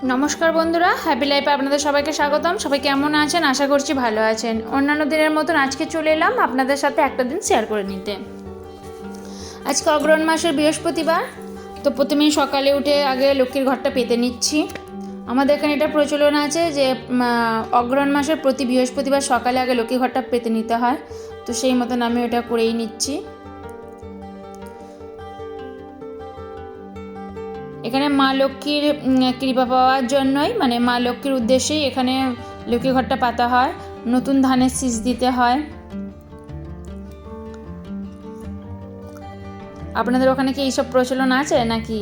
নমস্কার বন্ধুরা, হ্যাপি লাইফে আপনাদের সবাইকে স্বাগতম। সবাই কেমন আছেন? আশা করছি ভালো আছেন। অন্যান্য দিনের মতন আজকে চলে এলাম আপনাদের সাথে একটা দিন শেয়ার করে নিতে। আজকে অগ্রহণ মাসের বৃহস্পতিবার, তো প্রথমেই সকালে উঠে আগে লক্ষ্মীর ঘরটা পেতে নিচ্ছি। আমাদের এখানে এটা প্রচলন আছে যে অগ্রহণ মাসের প্রতি বৃহস্পতিবার সকালে আগে লক্ষ্মীর ঘরটা পেতে নিতে হয়, তো সেই মতন আমি ওটা করেই নিচ্ছি। এখানে মা লক্ষ্মীর কৃপা পাওয়ার জন্যই, মানে মা লক্ষ্মীর উদ্দেশ্যেই এখানে লক্ষ্মী ঘরটা পাতা হয়। নতুন ধানের শীষ দিতে হয়। আপনাদের ওখানে কি এইসব প্রচলন আছে নাকি?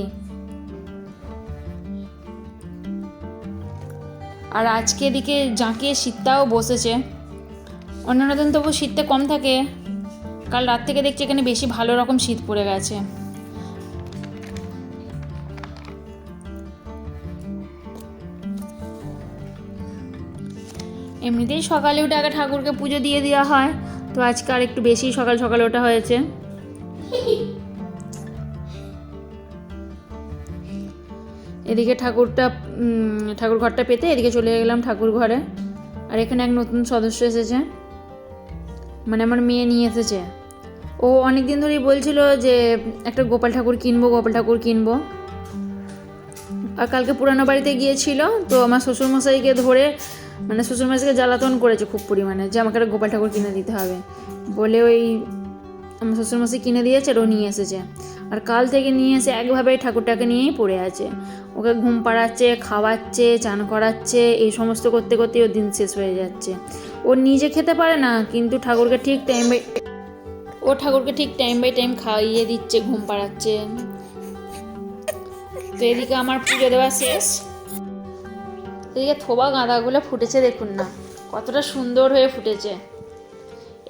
আর আজকে এদিকে জাঁকিয়ে শীতটাও বসেছে। অন্যান্য দিন তবু শীতটা কম থাকে, কাল রাত থেকে দেখছি এখানে বেশি ভালো রকম শীত পড়ে গেছে। এমনিতেই সকালে উঠে আগে ঠাকুরকে পুজো দিয়ে দেওয়া হয়, তো আজকে আর একটু বেশি সকাল সকাল ওঠা হয়েছে। এদিকে ঠাকুর ঘরটা পেতে এদিকে চলে গেলাম ঠাকুর ঘরে। আর এখানে এক নতুন সদস্য এসেছে, মানে আমার মেয়ে নিয়ে এসেছে। ও অনেক দিন ধরেই বলছিল যে একটা গোপাল ঠাকুর কিনবো। আর কালকে পুরানো বাড়িতে গিয়েছিল, তো আমার শ্বশুরমশাইকে ধরে, মানে শ্বশুরমশাইকে জ্বালাতন করেছে খুব পরিমাণে যে আমাকে একটা গোপাল ঠাকুর কিনে দিতে হবে বলে। ওই আমার শ্বশুরমশাই কিনে দিয়েছে আর ও নিয়ে এসেছে। আর কাল থেকে নিয়ে এসে একভাবে ঠাকুরটাকে নিয়েই পড়ে আছে। ওকে ঘুম পাড়াচ্ছে, খাওয়াচ্ছে, চান করাচ্ছে, এই সমস্ত করতে করতেই ওর দিন শেষ হয়ে যাচ্ছে। ও নিজে খেতে পারে না, কিন্তু ঠাকুরকে ঠিক টাইম বাই টাইম খাইয়ে দিচ্ছে, ঘুম পাড়াচ্ছে। তো এদিকে আমার পুজো দেওয়া শেষ। এদিকে থোবা গাঁদাগুলো ফুটেছে, দেখুন না কতটা সুন্দর হয়ে ফুটেছে।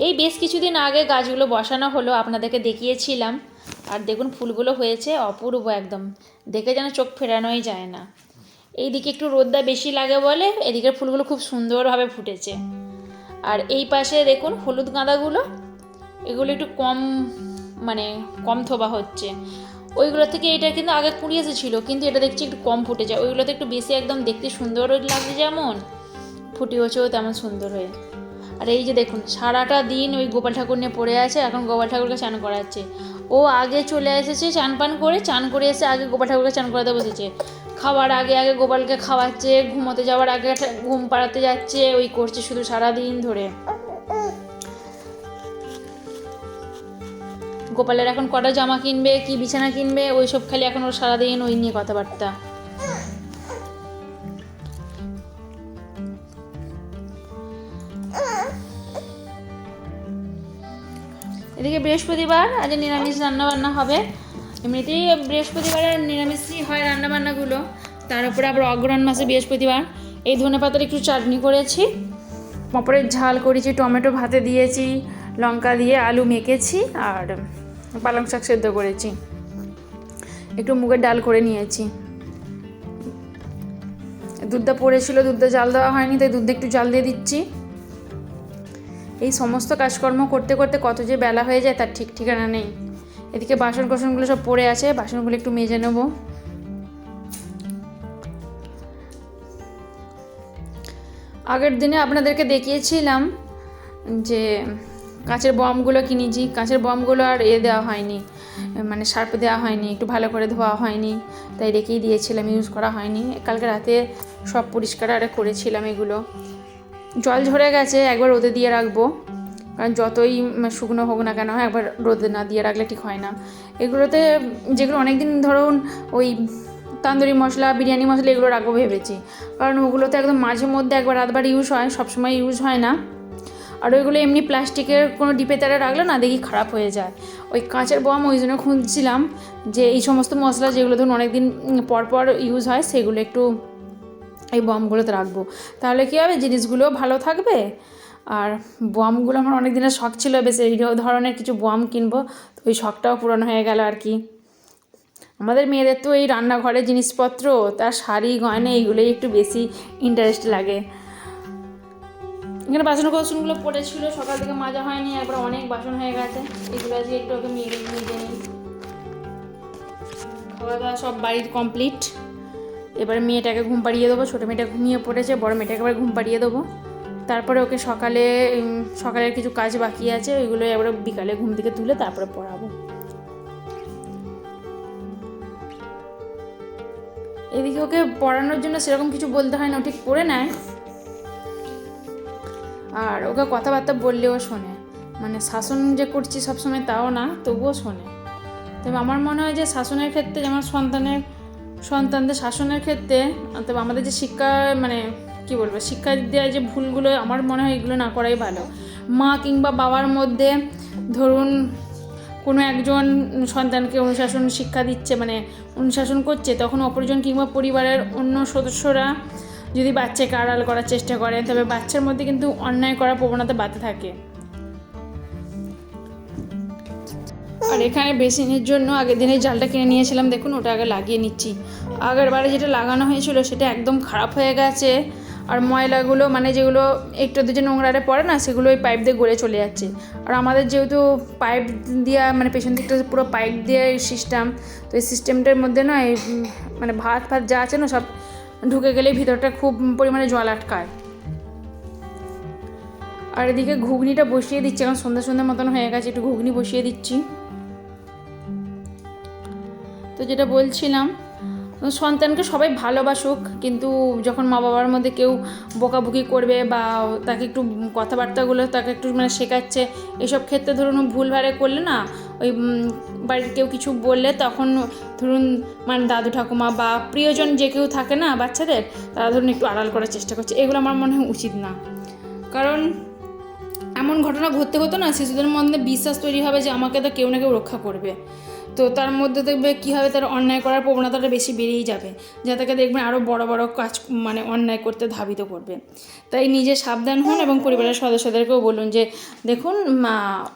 এই বেশ কিছুদিন আগে গাছগুলো বসানো হলো, আপনাদেরকে দেখিয়েছিলাম। আর দেখুন ফুলগুলো হয়েছে অপূর্ব, একদম দেখে যেন চোখ ফেরানোই যায় না। এইদিকে একটু রোদটা বেশি লাগে বলে এদিকের ফুলগুলো খুব সুন্দরভাবে ফুটেছে। আর এই পাশে দেখুন হলুদ গাঁদাগুলো, এগুলো একটু কম থোবা হচ্ছে। ওইগুলো থেকে এটা কিন্তু আগে কুড়িয়ে এসেছিলো, কিন্তু এটা দেখছি একটু কম ফুটে যায়। ওইগুলোতে একটু বেশি একদম দেখতে সুন্দর লাগছে, যেমন ফুটে হচ্ছেও তেমন সুন্দর হয়ে। আর এই যে দেখুন সারাটা দিন ওই গোপাল ঠাকুর নিয়ে পড়ে আছে, এখন গোপাল ঠাকুরকে চান করাচ্ছে। ও আগে চলে এসেছে চান করে এসে আগে গোপাল ঠাকুরকে চান করাতে বসেছে। খাওয়ার আগে আগে গোপালকে খাওয়াচ্ছে, ঘুমোতে যাওয়ার আগে ঘুম পাড়াতে যাচ্ছে, ওই করছে শুধু সারাদিন ধরে। গোপালের এখন কটা জামা কিনবে, কি বিছানা কিনবে, ওই সব খালি এখন ওর সারাদিন ওই নিয়ে কথাবার্তা। এদিকে বৃহস্পতিবার, আজ নিরামিষ রান্নাবান্না হবে। এমনিতেই বৃহস্পতিবারে নিরামিষই হয় রান্নাবান্নাগুলো, তার উপরে আবার অগ্রহণ মাসে বৃহস্পতিবার। এই ধনেপাতার একটু চাটনি করেছি, পাঁপড়ের ঝাল করেছি, টমেটো ভাতে দিয়েছি, লঙ্কা দিয়ে আলু মেখেছি, আর পালং শাক সেদ্ধ করেছি, একটু মুগের ডাল করে নিয়েছি। দুধটা পড়েছিল, দুধটা জাল দেওয়া হয়নি, তাই দুধটা একটু জাল দিয়ে দিচ্ছি। এই সমস্ত কাজকর্ম করতে করতে কত যে বেলা হয়ে যায় তার ঠিক ঠিকানা নেই। এদিকে বাসনগুলো সব পড়ে আছে, বাসনগুলো একটু মেজে নেব। আগের দিনে আপনাদেরকে দেখিয়েছিলাম যে কাঁচের বমগুলো কিনেছি, কাঁচের বমগুলো আর দেওয়া হয়নি, মানে সার্ফ দেওয়া হয়নি, একটু ভালো করে ধোয়া হয়নি, তাই রেখেই দিয়েছিলাম, ইউজ করা হয়নি। কালকে রাতে সব পরিষ্কার করেছিলাম। এগুলো জল ঝরে গেছে, একবার রোদে দিয়ে রাখবো, কারণ যতই শুকনো হোক না কেন একবার রোদে না দিয়ে রাখলে ঠিক হয় না। এগুলোতে যেগুলো অনেক দিন ধরুন ওই তান্দুরি মশলা, বিরিয়ানি মশলা এগুলো রাখবো ভেবেছি, কারণ ওগুলোতে একদম মাঝে মধ্যে একবার আধবার ইউজ হয়, সবসময় ইউজ হয় না। আর ওইগুলো এমনি প্লাস্টিকের কোনো ডিপে তারে রাখলে না দেখি খারাপ হয়ে যায়। ওই কাঁচের বম ওই জন্য খুঁজছিলাম যে এই সমস্ত মশলা যেগুলো ধরুন অনেক দিন পর পর ইউজ হয় সেগুলো একটু এই বমগুলোতে রাখবো, তাহলে কী হবে, জিনিসগুলোও ভালো থাকবে। আর বমগুলো আমার অনেক দিনের শখ ছিল, বেশ এই ধরনের কিছু বম কিনবো, তো ওই শখটাও পূরণ হয়ে গেল আর কি। আমাদের মেয়েদের তো এই রান্নাঘরের জিনিসপত্র, তার শাড়ি গয়না এইগুলোই একটু বেশি ইন্টারেস্ট লাগে। এখানে বাসনগুলো পড়েছিল, সকাল থেকে মাজা হয়নি, একবার অনেক বাসন হয়ে গেছে, এগুলো আজকে একটু ওকে মেজে নিই। খাওয়া দাওয়া সব বাড়ির কমপ্লিট। এবার মেয়েটাকে ঘুম পাড়িয়ে দেবো, ছোটো মেয়েটা ঘুমিয়ে পড়েছে, বড় মেয়েটাকে এবার ঘুম পাড়িয়ে দেবো। তারপরে ওকে সকালের কিছু কাজ বাকি আছে, ওইগুলো এবার বিকালে ঘুম থেকে তুলে তারপরে পড়াবো। এদিকে ওকে পড়ানোর জন্য সেরকম কিছু বলতে হয় না, ও ঠিক পড়ে নেয়। আর ওকে কথাবার্তা বললেও শোনে, মানে শাসন যে করছি সবসময় তাও না, তবুও শোনে। তবে আমার মনে হয় যে শাসনের ক্ষেত্রে, যেমন সন্তানদের শাসনের ক্ষেত্রে, তবে আমাদের যে শিক্ষা, মানে কি বলবো, শিক্ষা দেওয়ার যে ভুলগুলো, আমার মনে হয় এগুলো না করাই ভালো। মা কিংবা বাবার মধ্যে ধরুন কোনো একজন সন্তানকে অনুশাসন শিক্ষা দিচ্ছে, মানে অনুশাসন করছে, তখন অপরজন কিংবা পরিবারের অন্য সদস্যরা যদি বাচ্চাকে আড়াল করার চেষ্টা করে, তবে বাচ্চার মধ্যে কিন্তু অন্যায় করার প্রবণতা বাড়তে থাকে। আর এখানে বেসিনের জন্য আগের দিনে জালটা কিনে নিয়েছিলাম, দেখুন ওটা আগে লাগিয়ে নিচ্ছি। আগের বারে যেটা লাগানো হয়েছিল সেটা একদম খারাপ হয়ে গেছে, আর ময়লাগুলো, মানে যেগুলো একটু যে নোংরারে পড়ে না, সেগুলো ওই পাইপ দিয়ে গলে চলে যাচ্ছে। আর আমাদের যেহেতু পাইপ দেওয়া, মানে পেছন দিকটা পুরো পাইপ দিয়ে সিস্টেম, তো এই সিস্টেমটার মধ্যে না এই মানে ভাত যা আছে না, সব ঢুকে গেলে ভিতরটা খুব পরিমাণে জল আটকায়। আর এদিকে ঘুগনিটা বসিয়ে দিচ্ছি, এখন সন্ধ্যা মতন হয়ে গেছে, একটু ঘুগনি বসিয়ে দিচ্ছি। তো যেটা বলছিলাম, সন্তানকে সবাই ভালোবাসুক, কিন্তু যখন মা বাবার মধ্যে কেউ বকাবকি করবে বা তাকে একটু কথাবার্তাগুলো তাকে একটু মানে শেখাচ্ছে, এসব ক্ষেত্রে ধরুন ভুলভালে করলে না, ওই বাড়ির কেউ কিছু বললে, তখন ধরুন মানে দাদু ঠাকুমা বা প্রিয়জন যে কেউ থাকে না বাচ্চাদের, তারা ধরুন একটু আড়াল করার চেষ্টা করছে। এগুলো আমার মনে হয় উচিত না, কারণ এমন ঘটনা ঘটতে হতো না, শিশুদের মধ্যে বিশ্বাস তৈরি হবে যে আমাকে তো কেউ না কেউ রক্ষা করবে। তো তার মধ্যে দেখবে কী হবে, তার অন্যায় করার প্রবণতাটা বেশি বেড়েই যাবে, যা তাকে দেখবেন আরও বড় বড় কাজ, মানে অন্যায় করতে ধাবিত করবে। তাই নিজে সাবধান হন এবং পরিবারের সদস্যদেরকেও বলুন যে দেখুন,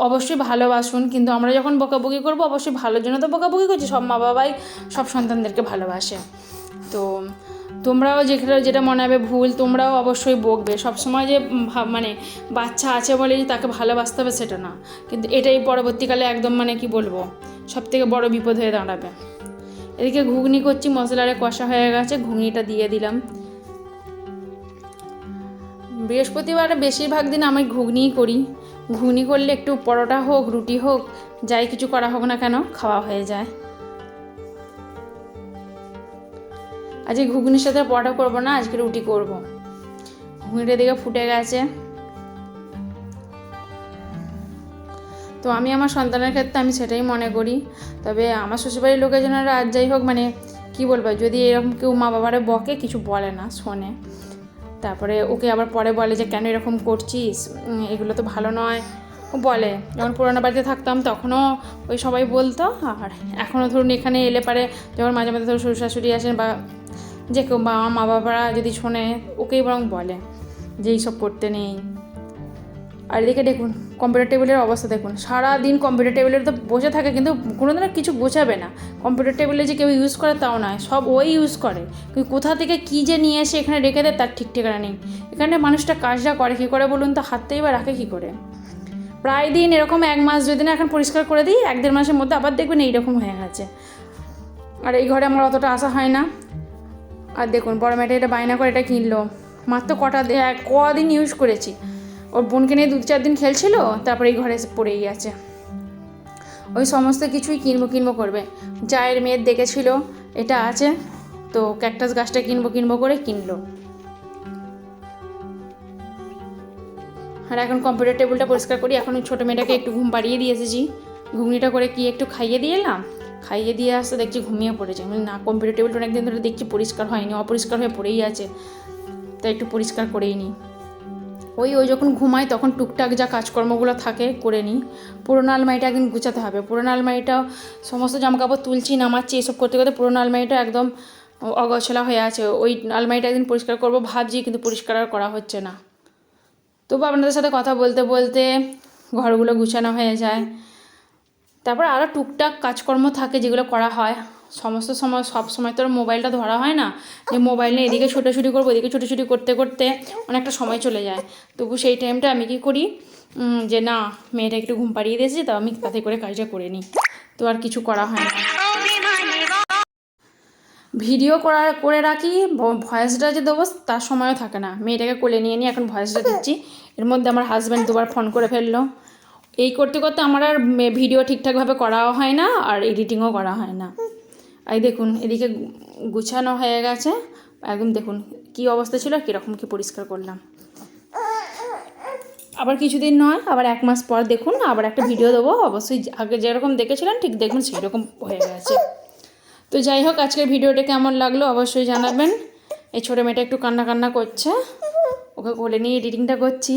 অবশ্যই ভালোবাসুন, কিন্তু আমরা যখন বকাবকি করবো অবশ্যই ভালোর জন্য তো বকাবকি করছি, সব মা বাবাই সব সন্তানদেরকে ভালোবাসে। তো তোমরাও যেটা মনে হবে ভুল, তোমরাও অবশ্যই বকবে। সবসময় যে মানে বাচ্চা আছে বলে যে তাকে ভালোবাসতে হবে সেটা না, কিন্তু এটাই পরবর্তীকালে একদম মানে কি বলবো, সবথেকে বড় বিপদ হয়ে দাঁড়াবে। এদিকে ঘুগনি করছি, মশলারে কষা হয়ে গেছে, ঘুগনিটা দিয়ে দিলাম। বৃহস্পতিবারে বেশিরভাগ দিন আমি ঘুগনিই করি। ঘুগনি করলে একটু পরোটা হোক, রুটি হোক, যাই কিছু করা হোক না কেন, খাওয়া হয়ে যায়। আজকে ঘুগনির সাথে পরোটা করবো না, আজকে রুটি করব। ঘুগনিটা দিকে ফুটে গেছে। তো আমি আমার সন্তানের ক্ষেত্রে আমি সেটাই মনে করি। তবে আমার শ্বশুরবাড়ির লোকেজনেরা আর যাই হোক, মানে কি বলবো, যদি এরকম কেউ মা বাবারে বকে, কিছু বলে না, শোনে। তারপরে ওকে আবার পরে বলে যে কেন এরকম করছিস, এগুলো তো ভালো নয় বলে। যখন পুরোনো বাড়িতে থাকতাম তখনও ওই সবাই বলতো, আর এখনও ধরুন এখানে এলে পারে যখন মাঝে মাঝে ধরুন শ্বশুর শাশুড়ি আসেন বা যে কেউ বা মা বাবারা যদি শোনে, ওকেই বরং বলে যে এইসব করতে নেই। আর এদিকে দেখুন কম্পিউটার টেবিলের অবস্থা দেখুন, সারাদিন কম্পিউটার টেবিলের তো বসে থাকে, কিন্তু কোনো দিনও কিছু গোছাবে না। কম্পিউটার টেবিলে যে কেউ ইউজ করে তাও নয়, সব ওই ইউজ করে, কিন্তু কোথা থেকে কী যে নিয়ে এসে এখানে রেখে দেয় তার ঠিক ঠিকানা নেই। এখানে মানুষটা কাজটা করে কী করে বলুন তো, হাতটাই বা রাখে কী করে? প্রায় দিন এরকম, 1 মাস যদি না এখন পরিষ্কার করে দিই, 1-1.5 মাসের মধ্যে আবার দেখবেন এইরকম হয়ে গেছে। আর এই ঘরে আমার অতটা আশা হয় না। আর দেখুন বড় মেয়েটা এটা বায়না করে এটা কিনলো, মাত্র কদিন ইউজ করেছি। ওর বোনকে নিয়ে 2-4 দিন খেলছিল, তারপরে এই ঘরে এসে পড়েই আছে। ওই সমস্ত কিছুই কিনবো করবে। জায়ের মেয়ের দেখেছিল এটা আছে, তো ক্যাকটাস গাছটা কিনবো করে কিনলো। আর এখন কম্পিউটার টেবিলটা পরিষ্কার করি। এখন ছোটো মেয়েটাকে একটু ঘুম পাড়িয়ে দিয়ে এসেছি, ঘুগনিটা করে কি একটু খাইয়ে দিয়ে এলাম। খাইয়ে দিয়ে আসতে দেখছি ঘুমিয়ে পড়েছে। না, কম্পিউটার টেবিলটা অনেকদিন ধরে দেখছি পরিষ্কার হয়নি, অপরিষ্কার হয়ে পড়েই আছে, তাই একটু পরিষ্কার করেই নিই। ওই যখন ঘুমাই তখন টুকটাক যা কাজকর্মগুলো থাকে করে নিই। পুরোনো আলমারিটা একদিন গুছাতে হবে। পুরোনো আলমারিটাও সমস্ত জামাকাপড় তুলছি, নামাচ্ছি, এসব করতে করতে পুরোনো আলমারিটা একদম অগোছালো হয়ে আছে। ওই আলমারিটা একদিন পরিষ্কার করবো ভাবছি, কিন্তু পরিষ্কার আর করা হচ্ছে না। তবু আপনাদের সাথে কথা বলতে বলতে ঘরগুলো গুছানো হয়ে যায়। তারপর আরও টুকটাক কাজকর্ম থাকে যেগুলো করা হয়। সমস্ত সময় সব সময় তো আর মোবাইলটা ধরা হয় না, যে মোবাইল নিয়ে এদিকে ছোটাছুটি করবো, এদিকে ছোটাছুটি করতে করতে অনেকটা সময় চলে যায়। তবু সেই টাইমটা আমি কী করি, যে না, মেয়েটা একটু ঘুম পাড়িয়ে দিয়েছি, তো আমি তাতে করে কাজটা করে নিই। তো আর কিছু করা হয় না। ভিডিও করে রাখি, ভয়েসটা যে দেবো তার সময়ও থাকে না। মেয়েটাকে কোলে নিয়ে নিয়ে এখন ভয়েসটা দিচ্ছি। এর মধ্যে আমার হাজব্যান্ড দুবার ফোন করে ফেললো। এই করতে করতে আমার আর ভিডিও ঠিকঠাকভাবে করাও হয় না আর এডিটিংও করা হয় না। এই দেখুন এদিকে গুছানো হয়ে গেছে একদম। দেখুন কি অবস্থা ছিল, কীরকম কি পরিষ্কার করলাম। আবার কিছুদিন নয়, আবার 1 মাস পর দেখুন আবার একটা ভিডিও দেবো। অবশ্যই আগে যেরকম দেখেছিলেন ঠিক দেখুন সেই রকম হয়ে গেছে। তো যাই হোক, আজকের ভিডিওটা কেমন লাগলো অবশ্যই জানাবেন। এই ছোটো মেয়েটা একটু কান্না কান্না করছে, ওকে কোলে নিয়ে এডিটিংটা করছি।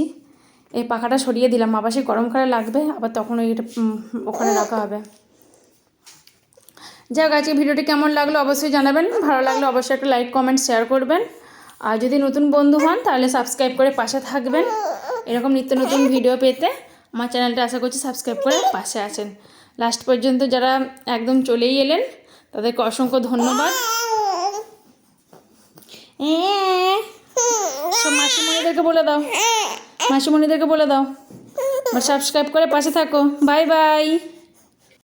এই পাখাটা সরিয়ে দিলাম, আবার সে গরমকালে লাগবে, আবার তখন ওইটা ওখানে রাখা হবে। যাই হোক, আজকে ভিডিওটি কেমন লাগলো অবশ্যই জানাবেন। ভালো লাগলে অবশ্যই একটা লাইক কমেন্ট শেয়ার করবেন। আর যদি নতুন বন্ধু হন তাহলে সাবস্ক্রাইব করে পাশে থাকবেন। এরকম নিত্য নতুন ভিডিও পেতে আমার চ্যানেলটা আশা করছি সাবস্ক্রাইব করে পাশে আছেন। লাস্ট পর্যন্ত যারা একদম চলেই এলেন তাদেরকে অসংখ্য ধন্যবাদ। সব মাসিমণিদেরকে বলে দাও, মাসিমণিদেরকে বলে দাও সাবস্ক্রাইব করে পাশে থাকো। Bye bye.